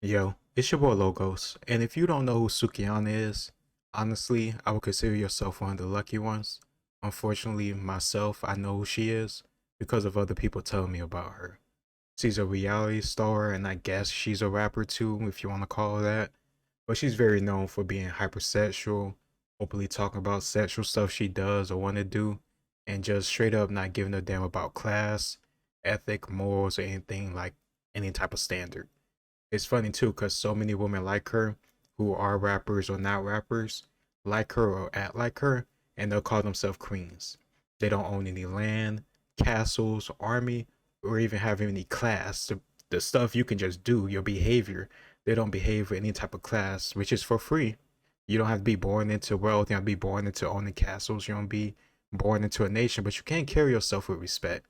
Yo, it's your boy Logos, and if you don't know who Sukihana is, honestly, I would consider yourself one of the lucky ones. Unfortunately, myself, I know who she is because of other people telling me about her. She's a reality star, and I guess she's a rapper too, if you want to call her that. But she's very known for being hypersexual, openly talking about sexual stuff she does or want to do, and just straight up not giving a damn about class, ethic, morals, or anything like any type of standard. It's funny too, because so many women like her, who are rappers or not rappers, like her or act like her, and they'll call themselves queens. They don't own any land, castles, army, or even have any class. The stuff you can just do, your behavior, they don't behave with any type of class, which is for free. You don't have to be born into wealth, you don't have to be born into owning castles, you don't be born into a nation, but you can't carry yourself with respect.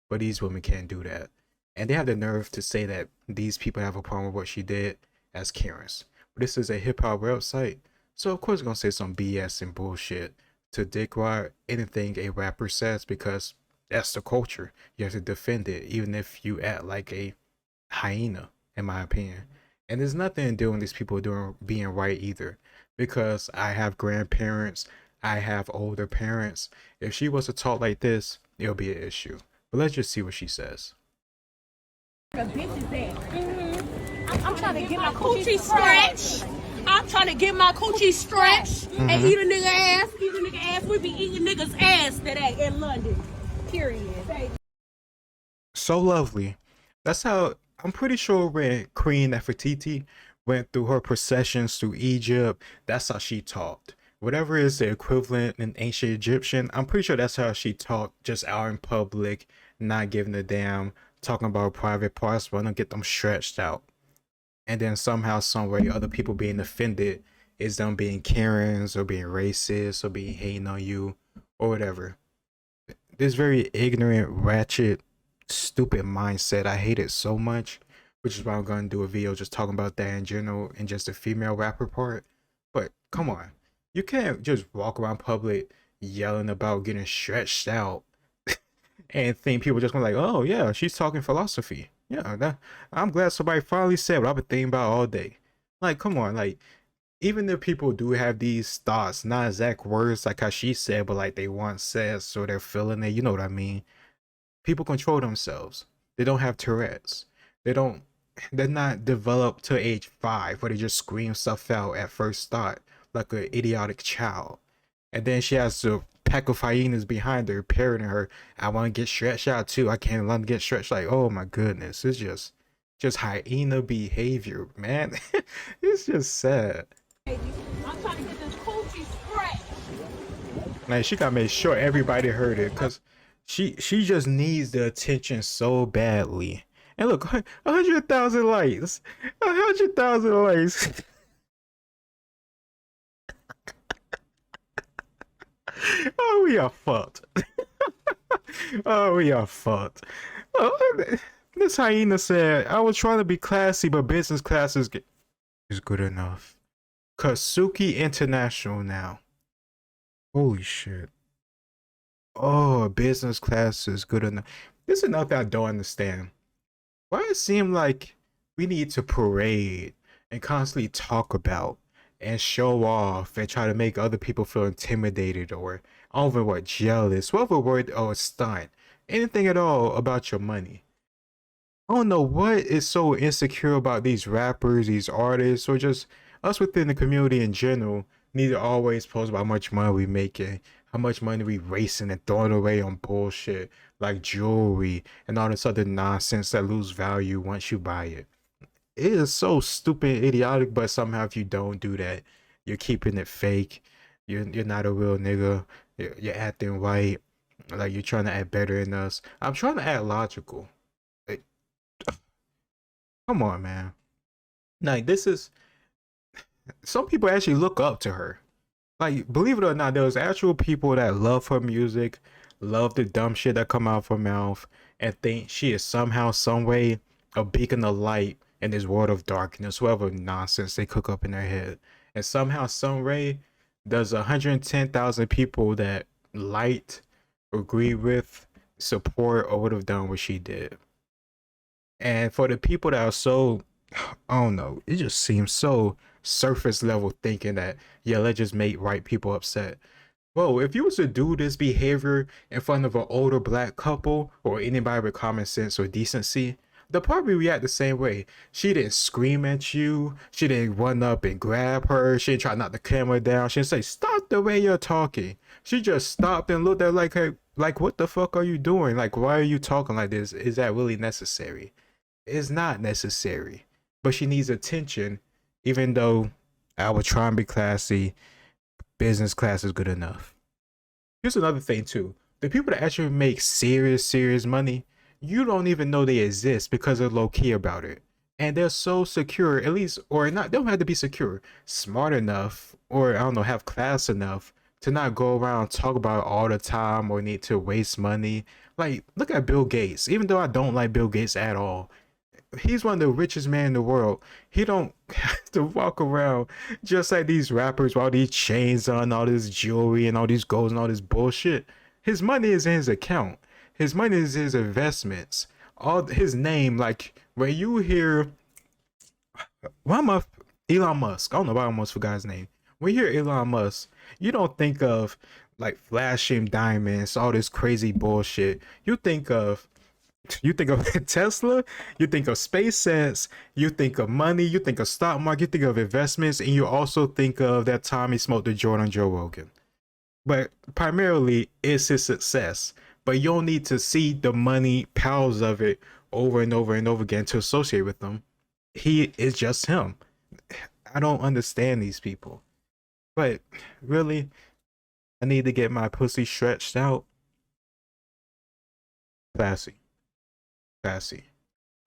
But these women can't do that. And they have the nerve to say that these people have a problem with what she did as Karens. But this is a hip hop website, so of course gonna say some BS and bullshit to dick ride anything a rapper says because that's the culture. You have to defend it, even if you act like a hyena, in my opinion. And there's nothing doing these people doing being right either, because I have grandparents, I have older parents. If she was to talk like this, it'll be an issue. But let's just see what she says. The bitch is that. I'm trying to get my coochie stretched. I'm trying to get my coochie stretched and eat a nigga ass. Eat a nigga ass. We be eating niggas ass today in London. Period. So lovely. That's how I'm pretty sure when Queen Nefertiti went through her processions through Egypt, that's how she talked. Whatever is the equivalent in ancient Egyptian, I'm pretty sure that's how she talked, just out in public, not giving a damn, talking about private parts, but don't get them stretched out. And then somehow, some way, other people being offended is them being Karens or being racist or being hating on you or whatever. This very ignorant, ratchet, stupid mindset. I hate it so much, which is why I'm gonna do a video just talking about that in general and just the female rapper part. But come on, you can't just walk around public yelling about getting stretched out and think people just gonna like, oh yeah, she's talking philosophy. Yeah, I'm glad somebody finally said what I've been thinking about all day. Like, come on, like even if people do have these thoughts, not exact words like how she said, but like they once said, so they're feeling it. You know what I mean? People control themselves. They don't have Tourette's. They don't. They're not developed to age 5 where they just scream stuff out at first thought like an idiotic child. And then she has a pack of hyenas behind her, parroting her. I want to get stretched out too. I can't let them get stretched. Like, oh my goodness, it's just hyena behavior, man. It's just sad. I'm trying to get this coochie stretched. Like she gotta make sure everybody heard it, cause she just needs the attention so badly. And look, 100,000 likes, 100,000 likes. Oh, we are fucked. Oh, we are fucked. Oh, this hyena said, I was trying to be classy, but business class is good enough. Cause Suki International now. Holy shit. Oh, business class is good enough. This is another I don't understand. Why it seem like we need to parade and constantly talk about and show off and try to make other people feel intimidated or over what jealous, whatever word or stunt, anything at all about your money. I don't know what is so insecure about these rappers, these artists, or just us within the community in general. Need to always post about how much money we making, how much money we racing and throwing away on bullshit like jewelry and all this other nonsense that lose value once you buy it. It is so stupid, idiotic, but somehow if you don't do that, you're keeping it fake. You're not a real nigga. You're acting white, like you're trying to act better than us. I'm trying to act logical. Like, come on, man. Like this is some people actually look up to her. Like, believe it or not, there's actual people that love her music, love the dumb shit that come out of her mouth, and think she is somehow, some way, a beacon of light in this world of darkness, whatever nonsense they cook up in their head. And somehow, some way, there's 110,000 people that liked, agree with, support, or would have done what she did. And for the people that are so I don't know. It just seems so surface level thinking that, yeah, let's just make white people upset. Whoa, if you was to do this behavior in front of an older black couple or anybody with common sense or decency, they'll probably react the same way. She didn't scream at you. She didn't run up and grab her. She didn't try to knock the camera down. She didn't say, stop the way you're talking. She just stopped and looked at her like, hey, like, what the fuck are you doing? Like, why are you talking like this? Is that really necessary? It's not necessary. But she needs attention, even though I would try and be classy. Business class is good enough. Here's another thing too. The people that actually make serious money, you don't even know they exist because they're low key about it. And they're so secure, at least, or not, they don't have to be secure, smart enough, or I don't know, have class enough to not go around talk about it all the time or need to waste money. Like, look at Bill Gates. Even though I don't like Bill Gates at all, he's one of the richest men in the world. He don't have to walk around just like these rappers with all these chains on, all this jewelry and all these golds and all this bullshit. His money is in his account. His money is his investments. All his name, like when you hear why am I Elon Musk? I don't know why I almost forgot his name. When you hear Elon Musk, you don't think of like flashing diamonds, all this crazy bullshit. You think of Tesla, you think of SpaceX, you think of money, you think of stock market, you think of investments, and you also think of that time he smoked the joint on Joe Rogan. But primarily, it's his success. But you don't need to see the money piles of it over and over and over again to associate with them. He is just him. I don't understand these people. But really, I need to get my pussy stretched out. Classy.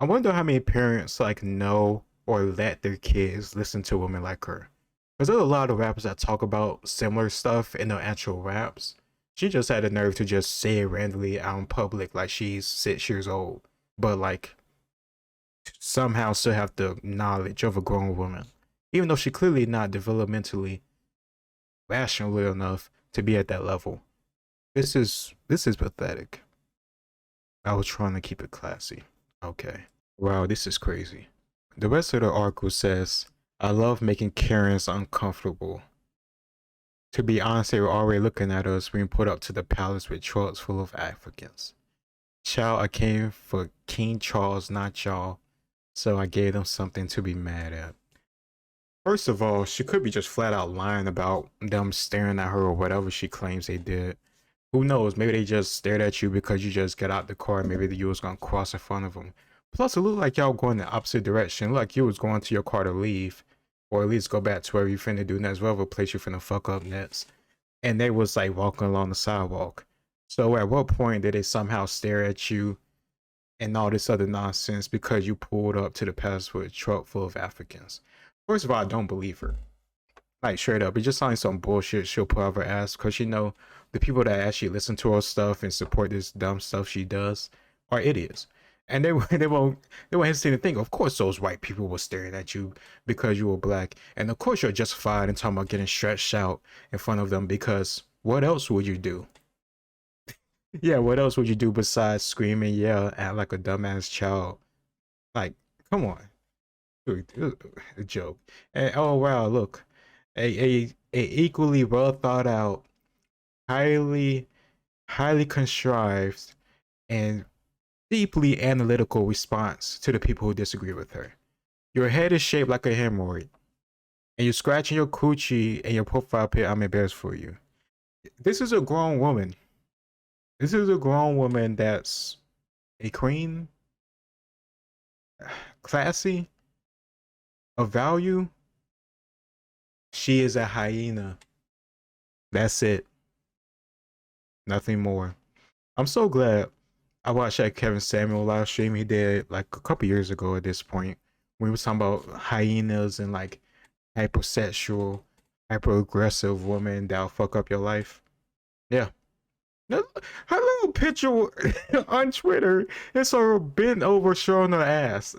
I wonder how many parents like know or let their kids listen to women like her. Because there's a lot of rappers that talk about similar stuff in their actual raps. She just had the nerve to just say it randomly out in public like she's 6 years old. But like somehow still have the knowledge of a grown woman. Even though she clearly not developmentally rational enough to be at that level. This is pathetic. I was trying to keep it classy. Okay. Wow, this is crazy. The rest of the article says, I love making Karens uncomfortable. To be honest, they were already looking at us being put up to the palace with trucks full of Africans. Child, I came for King Charles, not y'all. So I gave them something to be mad at. First of all, she could be just flat out lying about them staring at her or whatever she claims they did. Who knows? Maybe they just stared at you because you just got out the car. Maybe you was gonna cross in front of them. Plus, it looked like y'all going the opposite direction. It looked like you was going to your car to leave, or at least go back to where you finna do next, whatever place you finna fuck up next. And they was like walking along the sidewalk. So at what point did they somehow stare at you and all this other nonsense because you pulled up to the palace with a truck full of Africans? First of all, I don't believe her. Like straight up, it just sounds like some bullshit she'll put out her ass because the people that actually listen to her stuff and support this dumb stuff she does are idiots. And they won't hesitate to think, of course those white people were staring at you because you were black. And of course you're justified in talking about getting stretched out in front of them because what else would you do? Yeah, what else would you do besides scream and yell, act like a dumbass child? Like, come on. A joke. And oh wow, look. A equally well thought out, highly contrived, and deeply analytical response to the people who disagree with her. Your head is shaped like a hemorrhoid, and you're scratching your coochie and your profile pic. I'm embarrassed for you. This is a grown woman. This is a grown woman that's a queen, classy, of value. She is a hyena. That's it. Nothing more. I'm so glad I watched that Kevin Samuel live stream he did like a couple years ago at this point. When we were talking about hyenas and like hypersexual, hyper aggressive women that'll fuck up your life. Yeah. Her little picture on Twitter, it's her bent over showing her ass.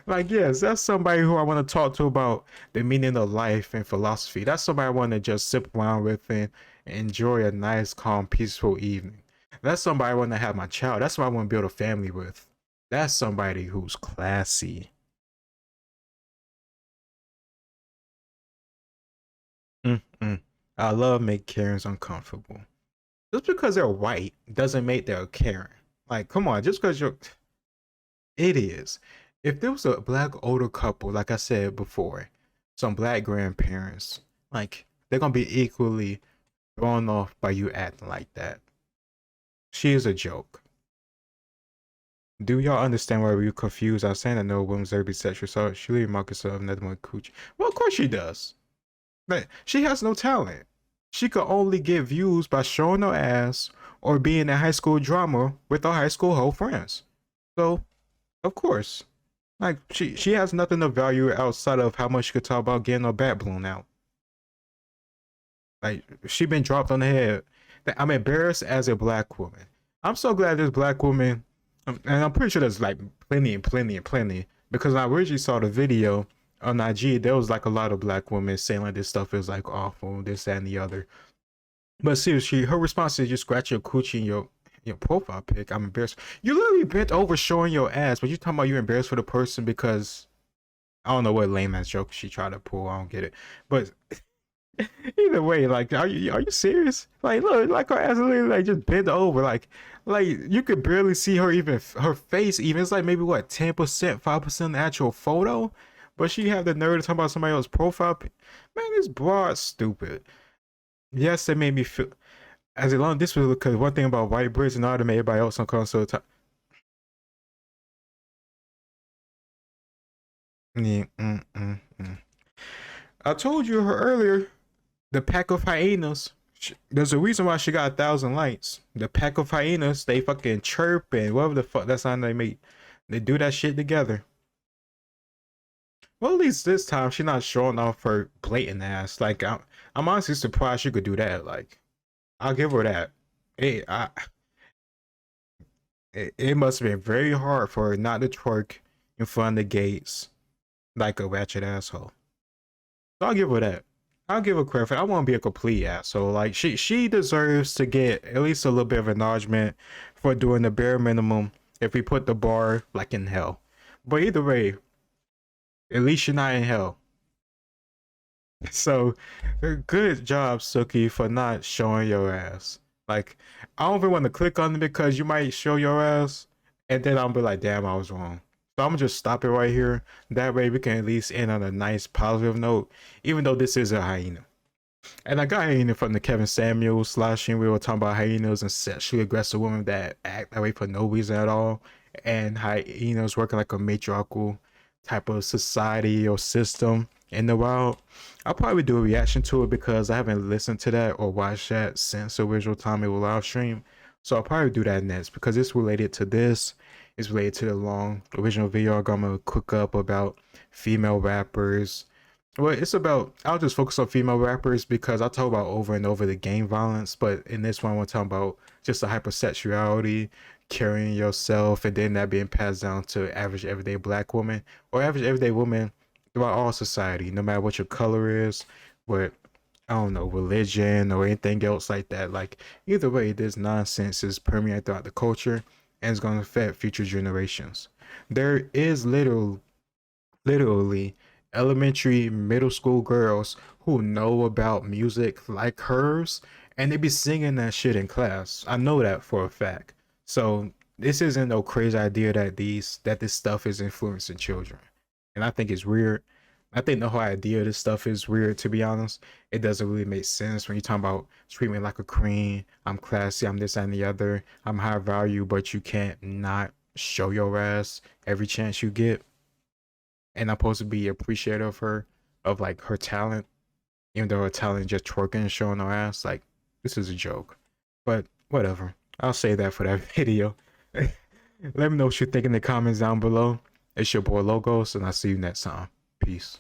Like, yes, that's somebody who I want to talk to about the meaning of life and philosophy. That's somebody I want to just sip around with and enjoy a nice, calm, peaceful evening. That's somebody I want to have my child. That's somebody I want to build a family with. That's somebody who's classy. Mm-mm. I love make Karens uncomfortable. Just because they're white doesn't make they're a Karen. Like, come on, just because you're. It is. If there was a black older couple, like I said before, some black grandparents, like, they're gonna be equally thrown off by you acting like that. She is a joke. Do y'all understand why we're confused? I was saying that no woman's ever be sexual, so she leave Marcus of another one coochie. Well, of course she does. But she has no talent. She could only get views by showing her ass or being in high school drama with her high school hoe friends. So, of course. Like, she has nothing of value outside of how much she could talk about getting her back blown out. Like, she been dropped on the head. I'm embarrassed as a black woman. I'm so glad this black woman, and I'm pretty sure there's like plenty and plenty and plenty, because when I originally saw the video on IG, there was like a lot of black women saying like this stuff is like awful, this, that, and the other. But seriously, her response is you scratch your coochie in your profile pic. I'm embarrassed. You literally bent over showing your ass, but you talking about you embarrassed for the person because I don't know what lame ass joke she tried to pull. I don't get it. But either way, like, are you serious? Like, look, like her ass literally like just bent over, like you could barely see her, even her face. Even it's like maybe what 10%, 5% the actual photo, but she had the nerve to talk about somebody else's profile. Man, this broad stupid. Yes, it made me feel as long this was because one thing about white Brits and all them everybody else on console time. Yeah, I told you her earlier. The pack of hyenas. There's a reason why she got 1,000 likes. The pack of hyenas, they fucking chirp and whatever the fuck that sound they make. They do that shit together. Well, at least this time she not showing off her blatant ass. Like, I'm honestly surprised she could do that. Like, I'll give her that. It must have been very hard for her not to twerk in front of the gates like a ratchet asshole. So I'll give her that. I'll give her credit for. I won't be a complete asshole. Like, she deserves to get at least a little bit of acknowledgement for doing the bare minimum. If we put the bar like in hell, but either way, at least you're not in hell. So, good job, Suki, for not showing your ass. Like, I don't even want to click on it because you might show your ass, and then I'll be like, damn, I was wrong. So I'm gonna just stop it right here. That way we can at least end on a nice positive note, even though this is a hyena. And I got hyena from the Kevin Samuels slashing. We were talking about hyenas and sexually aggressive women that act that way for no reason at all. And hyenas working like a matriarchal type of society or system in the wild. I'll probably do a reaction to it because I haven't listened to that or watched that since the original time it was live stream. So I'll probably do that next because it's related to this. It's related to the long original video I'm gonna cook up about female rappers. Well, it's about, I'll just focus on female rappers because I talk about over and over the gang violence, but in this one, we're talking about just the hypersexuality, carrying yourself, and then that being passed down to average everyday black woman or average everyday woman throughout all society, no matter what your color is, what, I don't know, religion or anything else like that. Like, either way, this nonsense is permeating throughout the culture and it's going to affect future generations. There is literally elementary, middle school girls who know about music like hers and they be singing that shit in class. I know that for a fact. So this isn't no crazy idea that this stuff is influencing children. And I think it's weird. I think the whole idea of this stuff is weird, to be honest. It doesn't really make sense when you're talking about treat me like a queen, I'm classy, I'm this and the other, I'm high value, but you can't not show your ass every chance you get. And I'm supposed to be appreciative of her, of like her talent, even though her talent is just twerking and showing her ass. Like, this is a joke. But whatever. I'll say that for that video. Let me know what you think in the comments down below. It's your boy Logos, and I'll see you next time. Peace.